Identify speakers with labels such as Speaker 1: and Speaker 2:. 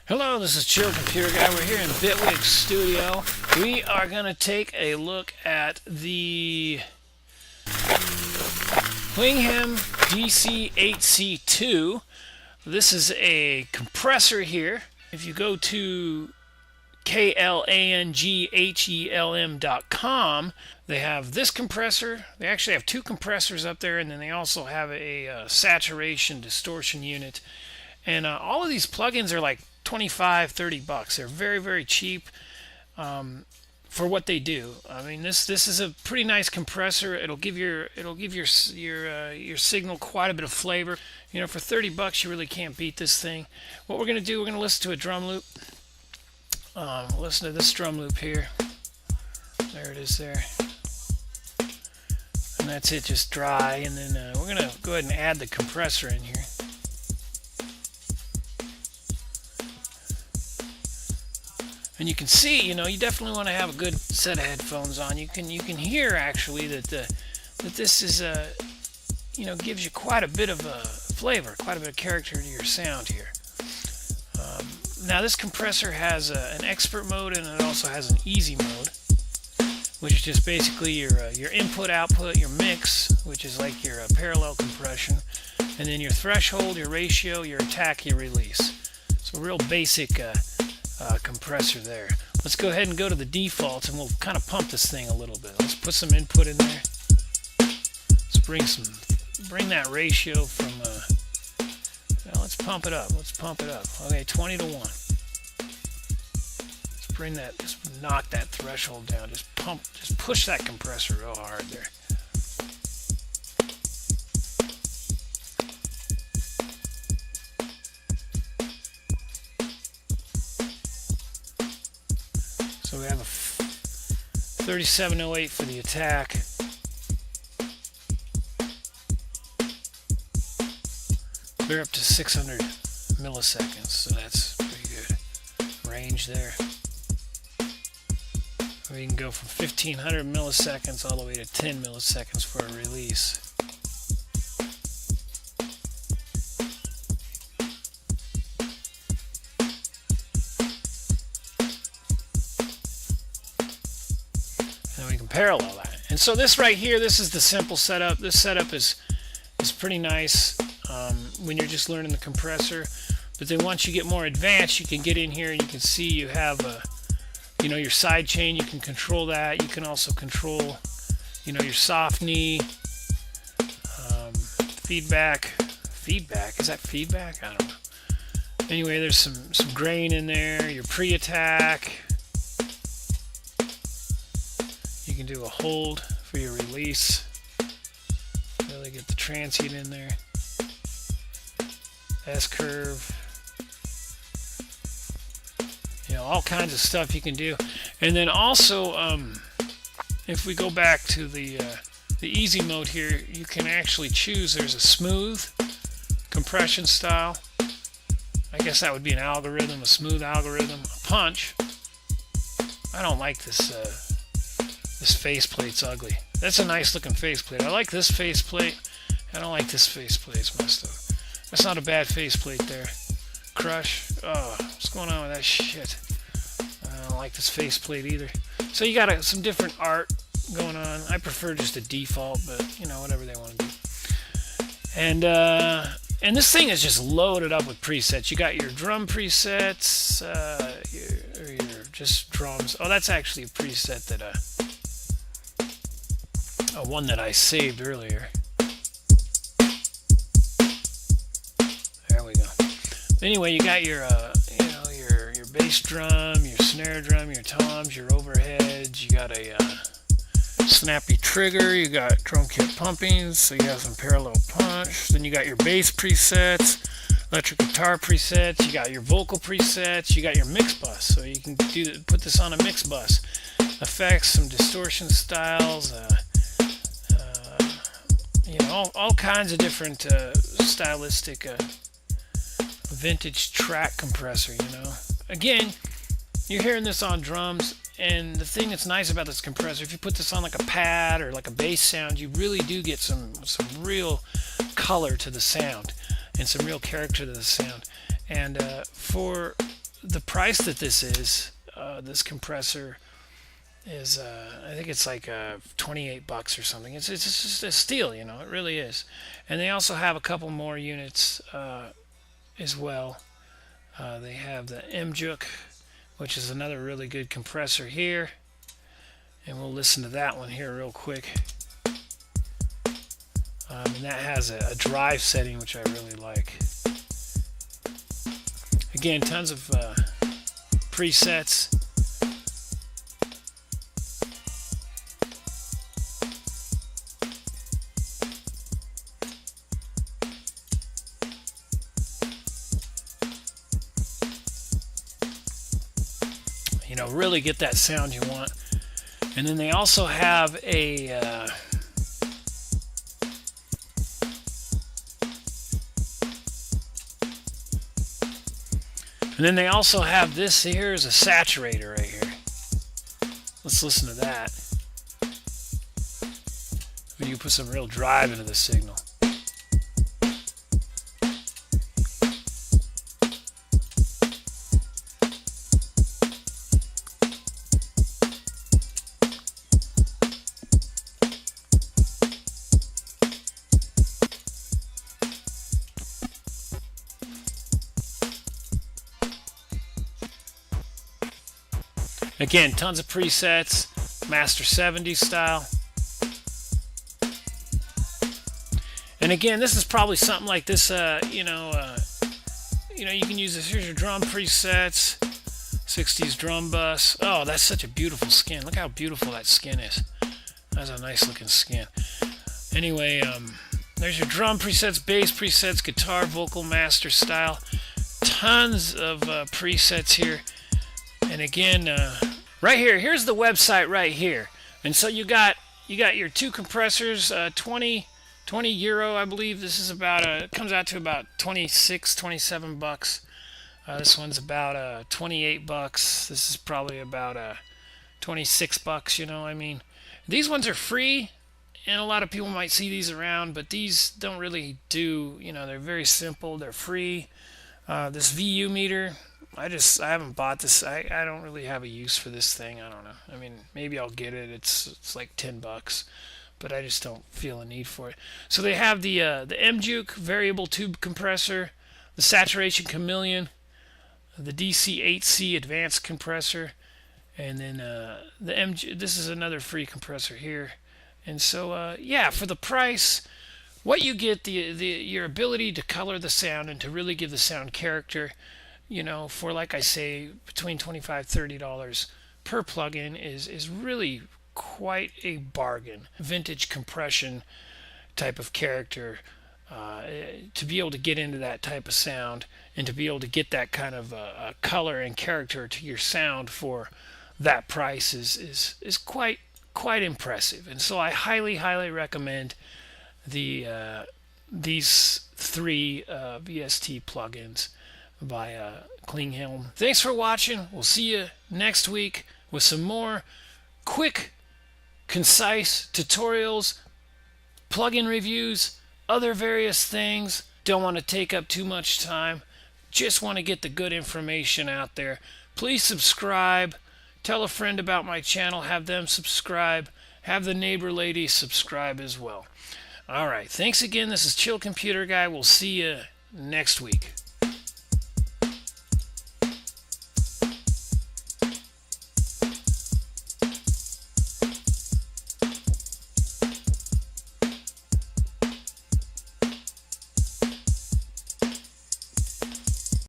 Speaker 1: Hello, this is Chill Computer Guy. We're here in Bitwig Studio. We are going to take a look at the Klanghelm DC8C2. This is a compressor here. If you go to klanghelm.com, they have this compressor. They actually have two compressors up there, and then they also have a saturation distortion unit. And all of these plugins are like 25, 30 bucks. They're very, very cheap for what they do. I mean, this is a pretty nice compressor. It'll give your signal quite a bit of flavor. You know, for 30 bucks, you really can't beat this thing. What we're gonna do, we're gonna listen to a drum loop. Listen to this drum loop here. There it is there. And that's it, just dry. And then we're gonna go ahead and add the compressor in here. And you can see, you know, you definitely want to have a good set of headphones on. You can hear actually that this is gives you quite a bit of flavor, quite a bit of character to your sound here. Now this compressor has an expert mode, and it also has an easy mode, which is just basically your input output, your mix, which is like your parallel compression, and then your threshold, your ratio, your attack, your release. So real basic compressor there. Let's go ahead and go to the defaults, and we'll kind of pump this thing a little bit. Let's put some input in there. Let's bring that ratio from well, let's pump it up. Okay, 20 to 1. Just knock that threshold down. Just push that compressor real hard there. So we have a 3708 for the attack. Clear up to 600 milliseconds, so that's pretty good range there. We can go from 1500 milliseconds all the way to 10 milliseconds for a release. And we can parallel that. And so this right here, this is the simple setup. This setup is pretty nice when you're just learning the compressor. But then once you get more advanced, you can get in here and you can see you have your side chain. You can control that. You can also control your soft knee, feedback. Is that feedback? I don't know. Anyway, there's some grain in there. Your pre-attack. You can do a hold for your release. Really get the transient in there. S-curve. All kinds of stuff you can do. And then also, if we go back to the easy mode here, you can actually choose. There's a smooth compression style. I guess that would be an algorithm, a smooth algorithm, a punch. I don't like this. This faceplate's ugly. That's a nice looking faceplate. I like this faceplate. I don't like this faceplate. It's messed up. That's not a bad faceplate there. Crush. Oh, what's going on with that shit? I don't like this faceplate either. So you got some different art going on. I prefer just a default, but whatever they want to do. And this thing is just loaded up with presets. You got your drum presets, your just drums. Oh, that's actually a preset that one that I saved earlier. There we go. Anyway, you got your your bass drum, your snare drum, your toms, your overheads. You got a snappy trigger. You got drum kit pumping, so you have some parallel punch. Then you got your bass presets, electric guitar presets. You got your vocal presets. You got your mix bus, so you can put this on a mix bus. Effects, some distortion styles. All kinds of different stylistic vintage track compressor. Again, you're hearing this on drums, and the thing that's nice about this compressor, if you put this on like a pad or like a bass sound, you really do get some real color to the sound and some real character to the sound. And for the price that this is, this compressor is, I think it's like $28 or something. It's just a steal, you know. It really is. And they also have a couple more units as well. They have the MJUC, which is another really good compressor here, and we'll listen to that one here real quick. And that has a drive setting, which I really like. Again, tons of presets. You know, really get that sound you want. And then they also have a this here is a saturator right here. Let's listen to that. You put some real drive into the signal. Again, tons of presets, Master 70s style. And again, this is probably something like this, you can use this. Here's your drum presets, 60s drum bus. Oh, that's such a beautiful skin. Look how beautiful that skin is. That's a nice looking skin. Anyway, there's your drum presets, bass presets, guitar, vocal, master style. Tons of presets here. And again, right here, here's the website right here. And so you got your two compressors, 20 euro, I believe. This is about it comes out to about 26, 27 bucks. This one's about 28 bucks. This is probably about 26 bucks, you know. I mean, these ones are free, and a lot of people might see these around, but these don't really do, you know, they're very simple, they're free. This VU meter, I haven't bought this. I don't really have a use for this thing. I don't know. I mean, maybe I'll get it. It's like 10 bucks, but I just don't feel a need for it. So they have the MJUC variable tube compressor, the saturation chameleon, the DC8C advanced compressor, and then the MJ. This is another free compressor here. And so yeah, for the price, what you get, your ability to color the sound and to really give the sound character, you know, for, like I say, between $25–30 per plugin is really quite a bargain. Vintage compression type of character, to be able to get into that type of sound and to be able to get that kind of color and character to your sound for that price is quite impressive. And so I highly recommend these three VST plugins by Klanghelm. Thanks for watching. We'll see you next week with some more quick, concise tutorials, plugin reviews, other various things. Don't want to take up too much time. Just want to get the good information out there. Please subscribe. Tell a friend about my channel. Have them subscribe. Have the neighbor lady subscribe as well. All right. Thanks again. This is Chill Computer Guy. We'll see you next week.